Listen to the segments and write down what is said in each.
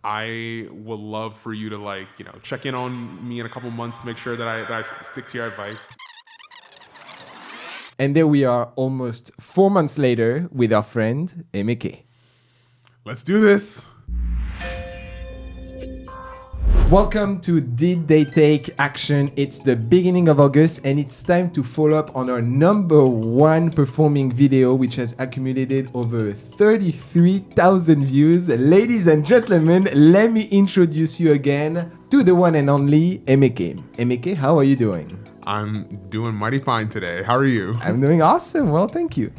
I would love for you to check in on me in a couple months to make sure that I stick to your advice. And there we are almost 4 months later with our friend EMEKE. Let's do this. Welcome to Did They Take Action? It's the beginning of August and it's time to follow up on our #1 performing video, which has accumulated over 33,000 views. Ladies and gentlemen, let me introduce you again to the one and only EMEKE. EMEKE, how are you doing? I'm doing mighty fine today. How are you? I'm doing awesome. Well, thank you.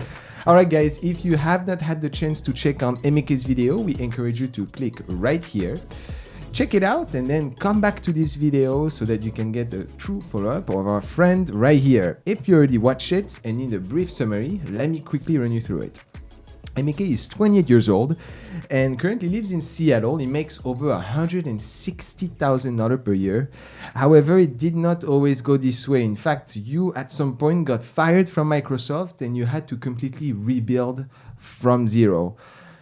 All right, guys, if you have not had the chance to check on EMEKE'S video, we encourage you to click right here. Check it out and then come back to this video so that you can get a true follow-up of our friend right here. If you already watched it and need a brief summary, let me quickly run you through it. EMEKE is 28 years old and currently lives in Seattle. He makes over $160,000 per year. However, it did not always go this way. In fact, you at some point got fired from Microsoft and you had to completely rebuild from zero.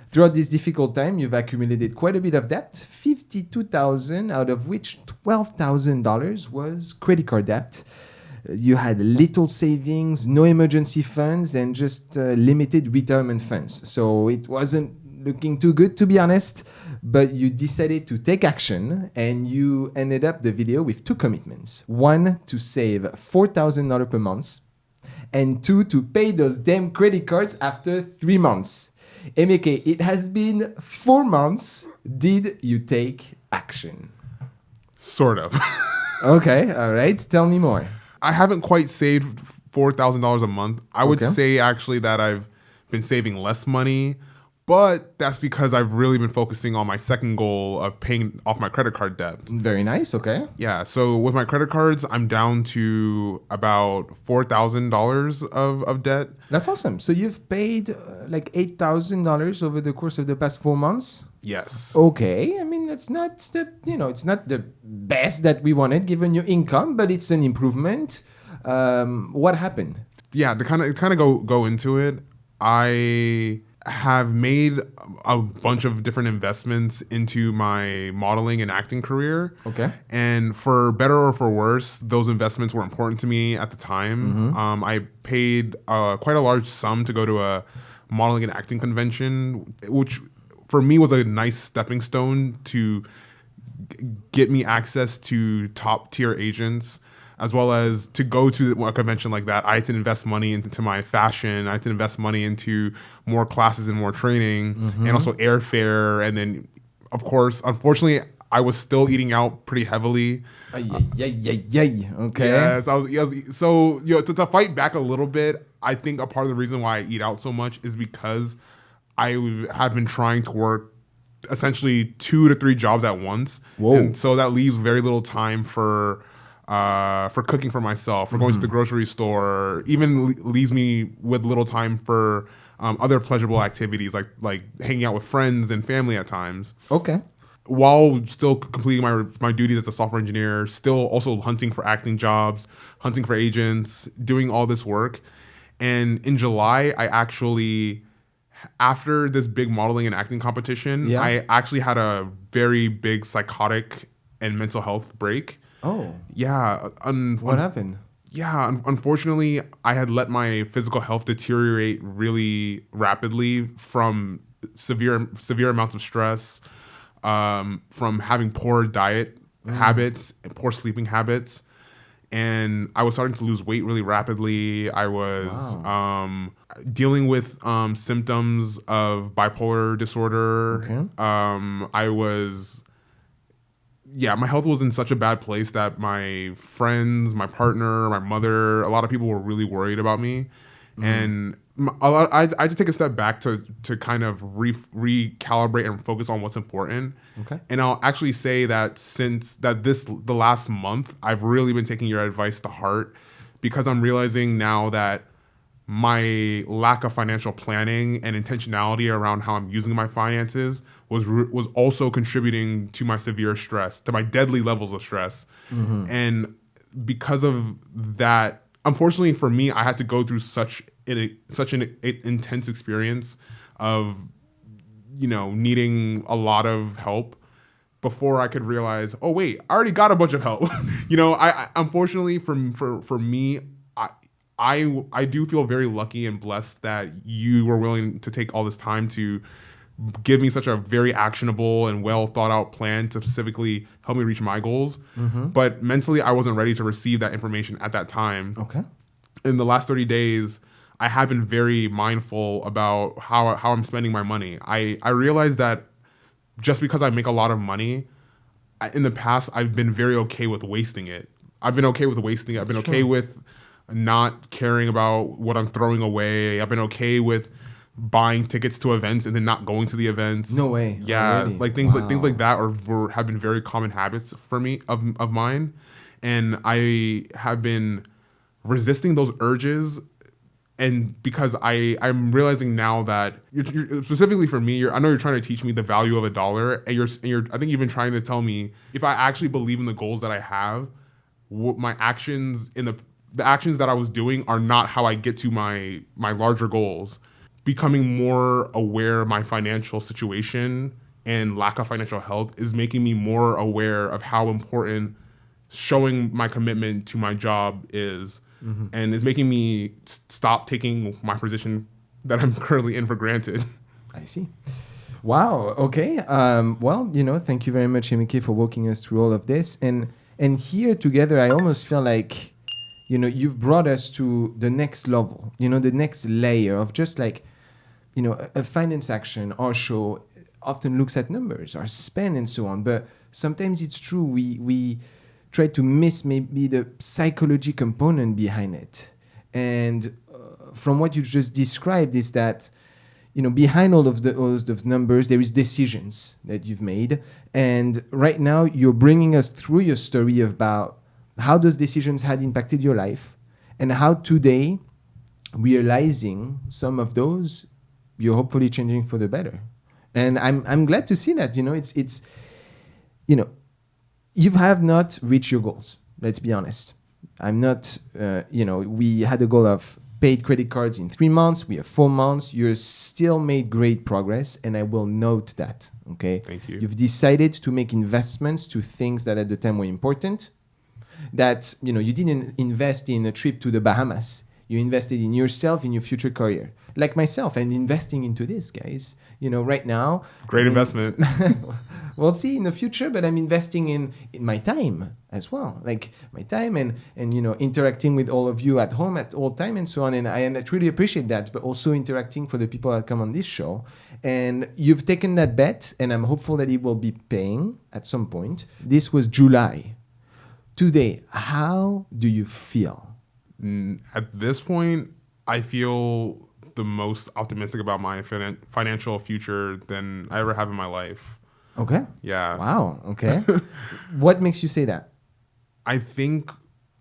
Throughout this difficult time, you've accumulated quite a bit of debt, $52,000, out of which $12,000 was credit card debt. You had little savings, no emergency funds, and just limited retirement funds. So it wasn't looking too good, to be honest, but you decided to take action and you ended up the video with 2 commitments. 1, to save $4,000 per month, and 2, to pay those damn credit cards after 3 months. EMEKE, it has been 4 months. Did you take action? Sort of. Okay, all right. Tell me more. I haven't quite saved $4,000 a month. I would Okay. say actually that I've been saving less money, but that's because I've really been focusing on my second goal of paying off my credit card debt. Very nice, okay. Yeah, so with my credit cards, I'm down to about $4,000 of debt. That's awesome. So you've paid like $8,000 over the course of the past 4 months? Yes. Okay, I mean, it's not the best that we wanted given your income, but it's an improvement. What happened? Yeah, to kind of go into it, I have made a bunch of different investments into my modeling and acting career. Okay. And for better or for worse, those investments were important to me at the time. I paid quite a large sum to go to a modeling and acting convention, which for me was a nice stepping stone to get me access to top tier agents, as well as to go to a convention like that. I had to invest money into my fashion. I had to invest money into more classes and more training, and also airfare. And then, of course, unfortunately, I was still eating out pretty heavily. Okay. Yes, so to fight back a little bit, I think a part of the reason why I eat out so much is because I have been trying to work essentially 2 to 3 jobs at once. Whoa. And so that leaves very little time for cooking for myself, for going to the grocery store, even leaves me with little time for other pleasurable activities like hanging out with friends and family at times. Okay. While still completing my duties as a software engineer, still also hunting for acting jobs, hunting for agents, doing all this work. And in July, I actually, after this big modeling and acting competition, I actually had a very big psychotic and mental health break. Oh. Yeah. What happened? Yeah, unfortunately, I had let my physical health deteriorate really rapidly from severe amounts of stress, from having poor diet habits and poor sleeping habits. And I was starting to lose weight really rapidly. I was dealing with symptoms of bipolar disorder. Okay. My health was in such a bad place that my friends, my partner, my mother, a lot of people were really worried about me. And I had to take a step back to kind of recalibrate and focus on what's important. Okay. And I'll actually say that the last month, I've really been taking your advice to heart, because I'm realizing now that my lack of financial planning and intentionality around how I'm using my finances was also contributing to my severe stress, to my deadly levels of stress. And because of that, unfortunately for me, I had to go through such an intense experience of, needing a lot of help before I could realize, oh wait, I already got a bunch of help. You know, I unfortunately for me, I do feel very lucky and blessed that you were willing to take all this time to give me such a very actionable and well thought out plan to specifically help me reach my goals. But mentally, I wasn't ready to receive that information at that time. Okay. In the last 30 days, I have been very mindful about how I'm spending my money. I realized that just because I make a lot of money, in the past, I've been very okay with wasting it. I've been okay with wasting it. I've been okay with not caring about what I'm throwing away. I've been okay with buying tickets to events and then not going to the events. No way. Yeah, Already. like things like that have been very common habits for me of mine, and I have been resisting those urges. And because I'm realizing now that you're specifically for me, I know you're trying to teach me the value of $1, and you're I think you've been trying to tell me if I actually believe in the goals that I have, my actions in the actions that I was doing are not how I get to my larger goals. Becoming more aware of my financial situation and lack of financial health is making me more aware of how important showing my commitment to my job is. And it's making me stop taking my position that I'm currently in for granted. I see. Wow. Okay. Well, thank you very much, EMEKE, for walking us through all of this. And here together, I almost feel like, you've brought us to the next level, the next layer of just like, a finance action or show often looks at numbers or spend and so on. But sometimes it's true. We try to miss maybe the psychology component behind it. And from what you just described is that, behind all of those numbers, there is decisions that you've made. And right now you're bringing us through your story about how those decisions had impacted your life and how today, realizing some of those, you're hopefully changing for the better. And I'm glad to see that, it's you have not reached your goals. Let's be honest. I'm not, we had a goal of paid credit cards in 3 months. We have 4 months. You're still made great progress. And I will note that. Okay. Thank you. You've decided to make investments to things that at the time were important. That, you didn't invest in a trip to the Bahamas. You invested in yourself, in your future career. Like myself, and investing into this, guys. Right now. Great investment. We'll see in the future, but I'm investing in my time as well. Like my time and interacting with all of you at home at all time and so on. And I truly appreciate that, but also interacting for the people that come on this show. And you've taken that bet, and I'm hopeful that it will be paying at some point. This was July. Today, how do you feel? At this point, I feel the most optimistic about my financial future than I ever have in my life. Okay. Yeah. Wow. Okay. What makes you say that? I think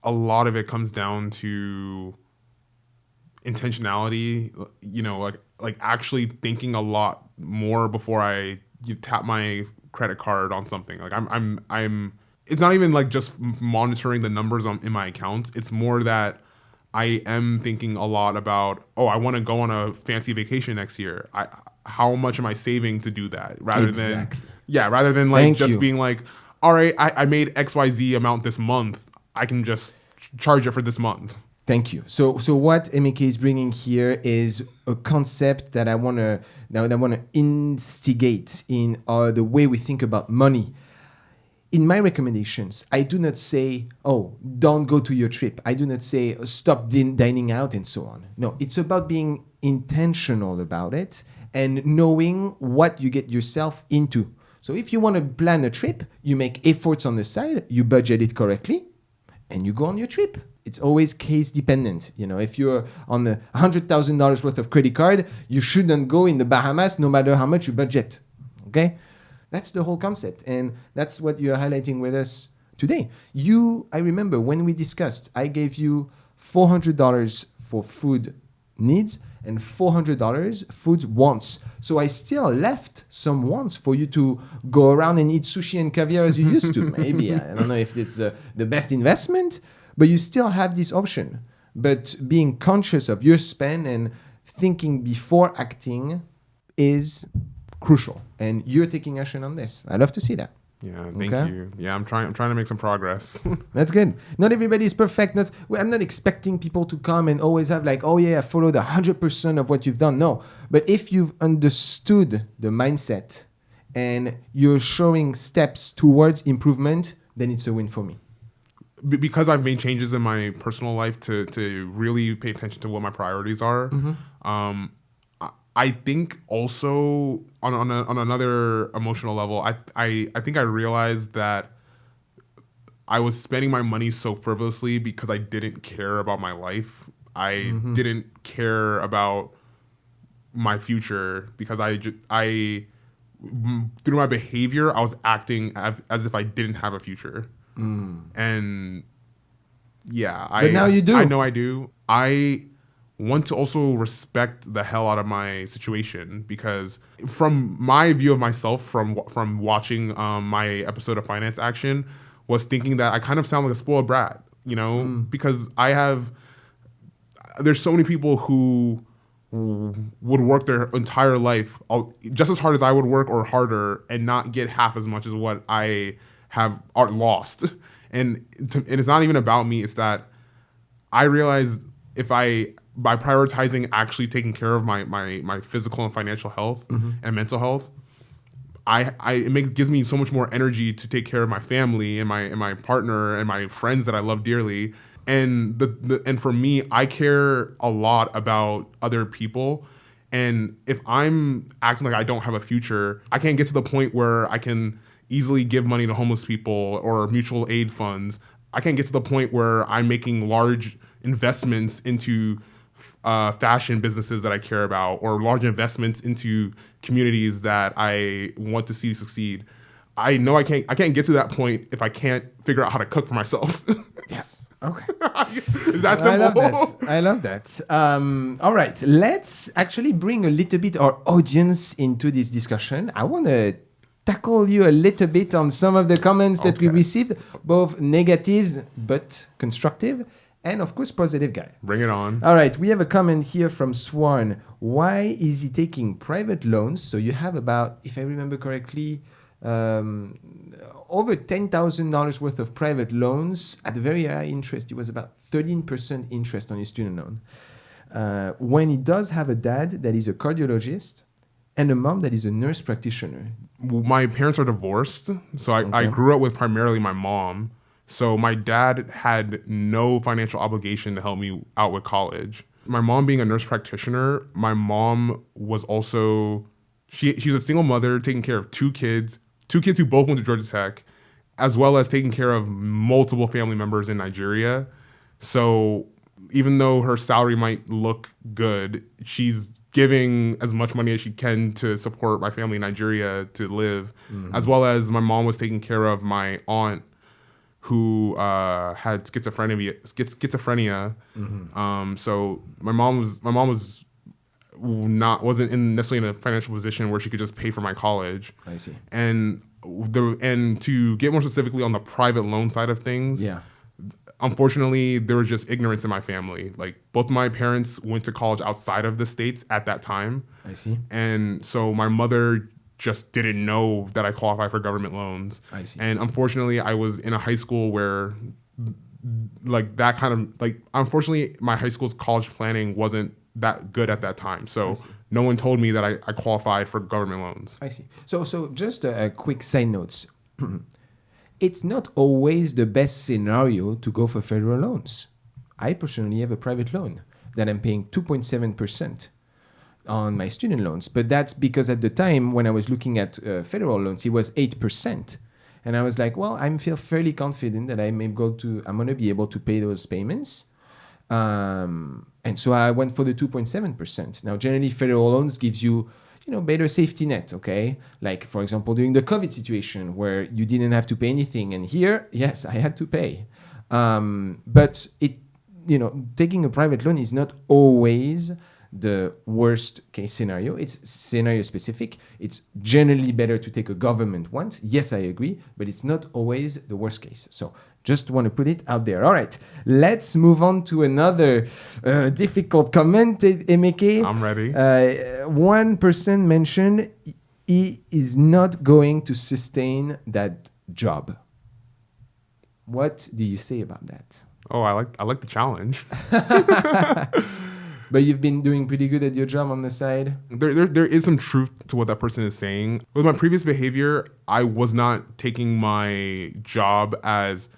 a lot of it comes down to intentionality, like actually thinking a lot more before I tap my credit card on something. Like I'm it's not even like just monitoring the numbers in my accounts. It's more that I am thinking a lot about, I want to go on a fancy vacation next year. How much am I saving to do that? Rather than like being like, all right, I made XYZ amount this month. I can just charge it for this month. Thank you. So what EMEKE is bringing here is a concept that I want to instigate in the way we think about money. In my recommendations, I do not say, don't go to your trip. I do not say, stop dining out and so on. No, it's about being intentional about it and knowing what you get yourself into. So if you want to plan a trip, you make efforts on the side, you budget it correctly, and you go on your trip. It's always case dependent. If you're on the $100,000 worth of credit card, you shouldn't go in the Bahamas no matter how much you budget. Okay? That's the whole concept. And that's what you're highlighting with us today. I remember when we discussed, I gave you $400 for food needs and $400 food wants. So I still left some wants for you to go around and eat sushi and caviar as you used to. Maybe, I don't know if this is the best investment, but you still have this option. But being conscious of your spend and thinking before acting is crucial. And you're taking action on this. I love to see that. Yeah, thank you. Yeah, I'm trying to make some progress. That's good. Not everybody is perfect. I'm not expecting people to come and always have like, oh yeah, I followed 100% of what you've done. No, but if you've understood the mindset and you're showing steps towards improvement, then it's a win for me. Because I've made changes in my personal life to really pay attention to what my priorities are. Mm-hmm. I think also on another emotional level, I think I realized that I was spending my money so frivolously because I didn't care about my life. I didn't care about my future because I through my behavior I was acting as if I didn't have a future. And yeah, but now you do. I know I do. I want to also respect the hell out of my situation because from my view of myself from watching my episode of Finance Action was thinking that I kind of sound like a spoiled brat, because there's so many people who would work their entire life just as hard as I would work or harder and not get half as much as what I have lost. And it's not even about me. It's that I realize by prioritizing actually taking care of my physical and financial health and mental health, it gives me so much more energy to take care of my family and my partner and my friends that I love dearly. And and for me, I care a lot about other people. And if I'm acting like I don't have a future, I can't get to the point where I can easily give money to homeless people or mutual aid funds. I can't get to the point where I'm making large investments into fashion businesses that I care about or large investments into communities that I want to see succeed. I know I can't get to that point if I can't figure out how to cook for myself. Yes. Okay. Is that simple? I love that. All right. Let's actually bring a little bit our audience into this discussion. I want to tackle you a little bit on some of the comments that we received, both negatives but constructive, and of course positive guy. Bring it on. All right, we have a comment here from Swan. Why is he taking private loans? So you have about, if I remember correctly, over $10,000 worth of private loans at a very high interest. It was about 13% interest on his student loan. When he does have a dad that is a cardiologist and a mom that is a nurse practitioner. My parents are divorced, so I grew up with primarily my mom. So my dad had no financial obligation to help me out with college. My mom being a nurse practitioner, my mom was also, she's a single mother taking care of two kids who both went to Georgia Tech, as well as taking care of multiple family members in Nigeria. So even though her salary might look good, she's giving as much money as she can to support my family in Nigeria to live, as well as my mom was taking care of my aunt who had schizophrenia. So my mom wasn't necessarily in a financial position where she could just pay for my college. I see. And to get more specifically on the private loan side of things, unfortunately, there was just ignorance in my family. Like, both my parents went to college outside of the States at that time. I see. And so my mother just didn't know that I qualified for government loans. I see. And unfortunately, I was in a high school where, like, that kind of, like, unfortunately, my high school's college planning wasn't that good at that time. So no one told me that I qualified for government loans. I see. So just a quick side notes. It's not always the best scenario to go for federal loans. I personally have a private loan that I'm paying 2.7% on my student loans. But that's because at the time when I was looking at federal loans, it was 8%. And I was like, well, I feel fairly confident that I'm going to be able to pay those payments. And so I went for the 2.7%. Now, generally, federal loans gives you, better safety net, okay? Like, for example, during the COVID situation where you didn't have to pay anything. And here, yes, I had to pay. But taking a private loan is not always the worst case scenario. It's scenario specific. It's generally better to take a government one. Yes, I agree, but it's not always the worst case. So just want to put it out there. All right, let's move on to another difficult comment, Emeke. I'm ready. One person mentioned he is not going to sustain that job. What do you say about that? Oh, I like the challenge. But you've been doing pretty good at your job on the side. There is some truth to what that person is saying. With my previous behavior, I was not taking my job as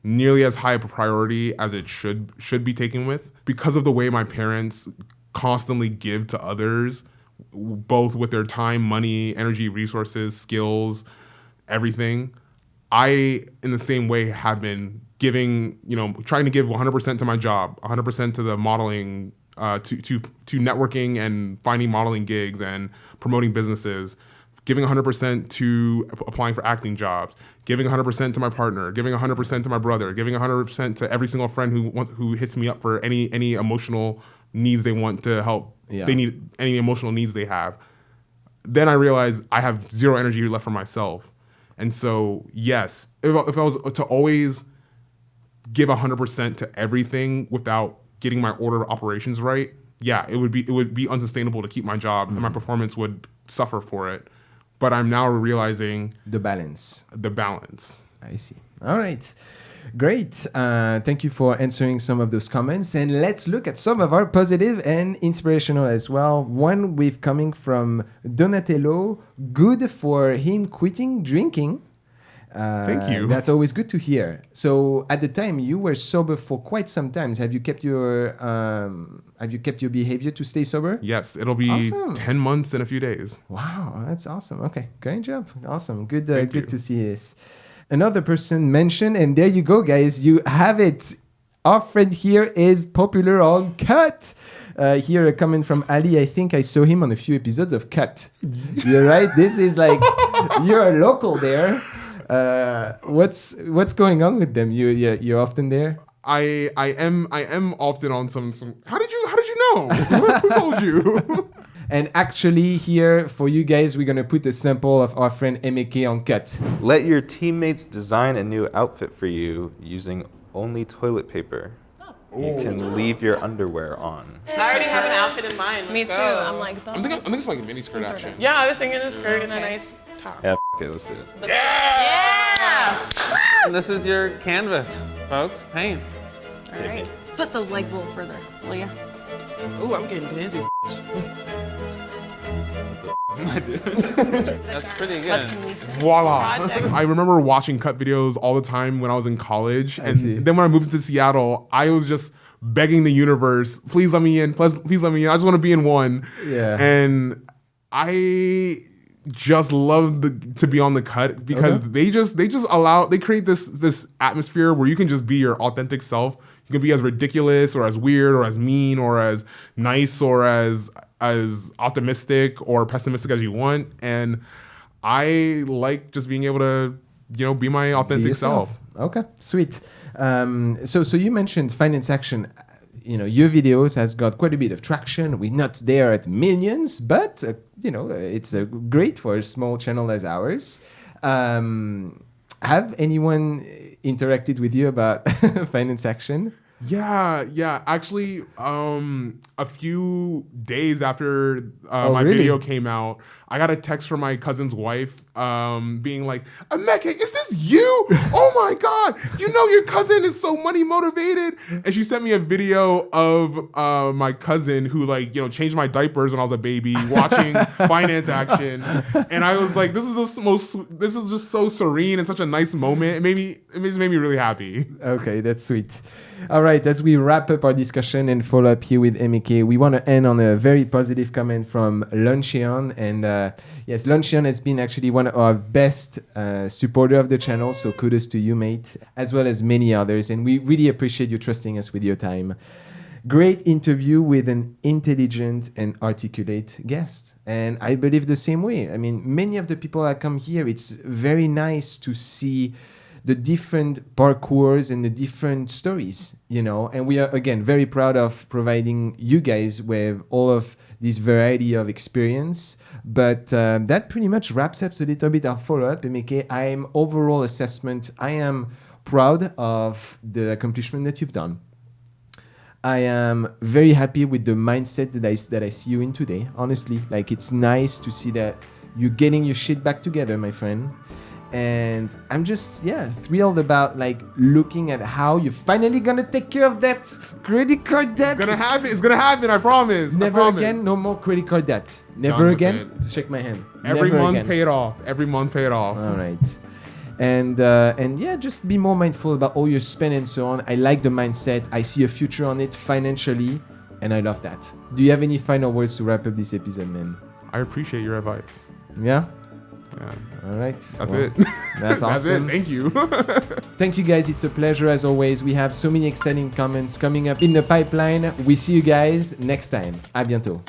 nearly as high a priority as it should be taken with, because of the way my parents constantly give to others, both with their time, money, energy, resources, skills, everything. I, in the same way, have been giving, trying to give 100% to my job, 100% to the modeling, to networking and finding modeling gigs and promoting businesses, giving 100% to applying for acting jobs, giving 100% to my partner, giving 100% to my brother, giving 100% to every single friend who hits me up for any emotional needs they want to help. Yeah. They need any emotional needs they have. Then I realized I have zero energy left for myself. And so, yes, if I was to always give 100% to everything without getting my order of operations right, yeah, it would be unsustainable to keep my job, and my performance would suffer for it. But I'm now realizing The balance. I see. All right. Great. Thank you for answering some of those comments. And let's look at some of our positive and inspirational as well. One we've coming from Donatello. Good for him quitting drinking. Thank you. That's always good to hear. So at the time you were sober for quite some time. Have you kept your behavior to stay sober? Yes, it'll be awesome. 10 months in a few days. Wow, that's awesome. Okay, great job. Awesome. Good to see this. Another person mentioned, and there you go, guys. You have it. Our friend here is popular on Cut. Here a comment from Ali. I think I saw him on a few episodes of Cut. You're right. This is like you're a local there. What's going on with them? You're often there. I am often on some. How did you know? Who told you? And actually here for you guys, we're going to put a sample of our friend EMEKE on Cut. Let your teammates design a new outfit for you using only toilet paper. You can leave your underwear on. I already have an outfit in mind. Me too. I'm like, I think it's like a mini skirt action. Yeah, I was thinking a skirt and a nice top. Yeah, let's do it. Yeah! And this is your canvas, folks. Paint. all right. Put those legs a little further, will ya? Ooh, I'm getting dizzy. That's pretty good. Voila. I remember watching Cut videos all the time when I was in college. And then when I moved to Seattle, I was just begging the universe, please let me in. Please let me in. I just want to be in one. Yeah. And I just love to be on the Cut because they create this atmosphere where you can just be your authentic self. You can be as ridiculous or as weird or as mean or as nice or as optimistic or pessimistic as you want. And I like just being able to, be my authentic self. Okay, sweet. So you mentioned Finance Action. Your videos has got quite a bit of traction. We're not there at millions, but, it's great for a small channel as ours. Have anyone interacted with you about Finance Action? Yeah. Actually, a few days after my really? video came out, I got a text from my cousin's wife being like, "EMEKE, is this you? Oh my God, your cousin is so money motivated." And she sent me a video of my cousin who changed my diapers when I was a baby watching Finance Action. And I was like, this is just so serene and such a nice moment. It just made me really happy. Okay, that's sweet. All right, as we wrap up our discussion and follow up here with EMEKE, we want to end on a very positive comment from Luncheon. And yes, Luncheon has been actually one of our best supporter of the channel, so kudos to you, mate, as well as many others. And we really appreciate you trusting us with your time. Great interview with an intelligent and articulate guest. And I believe the same way. I mean, many of the people that come here, it's very nice to see the different parcours and the different stories, and we are, again, very proud of providing you guys with all of this variety of experience. But that pretty much wraps up a little bit our follow-up. EMEKE, overall assessment, I am proud of the accomplishment that you've done. I am very happy with the mindset that I see you in today. Honestly, it's nice to see that You're getting your shit back together, my friend. And I'm just thrilled about like looking at how you're finally gonna take care of that credit card debt. It's gonna happen. I promise. Never again. No more credit card debt. Never Done again. with it. Shake my hand. Every Never month, again. pay it off. Every month, pay it off. All right. And just be more mindful about all your spend and so on. I like the mindset. I see a future on it financially, and I love that. Do you have any final words to wrap up this episode, man? I appreciate your advice. Yeah. Yeah. All right. That's Well, it. That's awesome. That's it. Thank you. Thank you, guys. It's a pleasure as always. We have so many exciting comments coming up in the pipeline. We see you guys next time. À bientôt.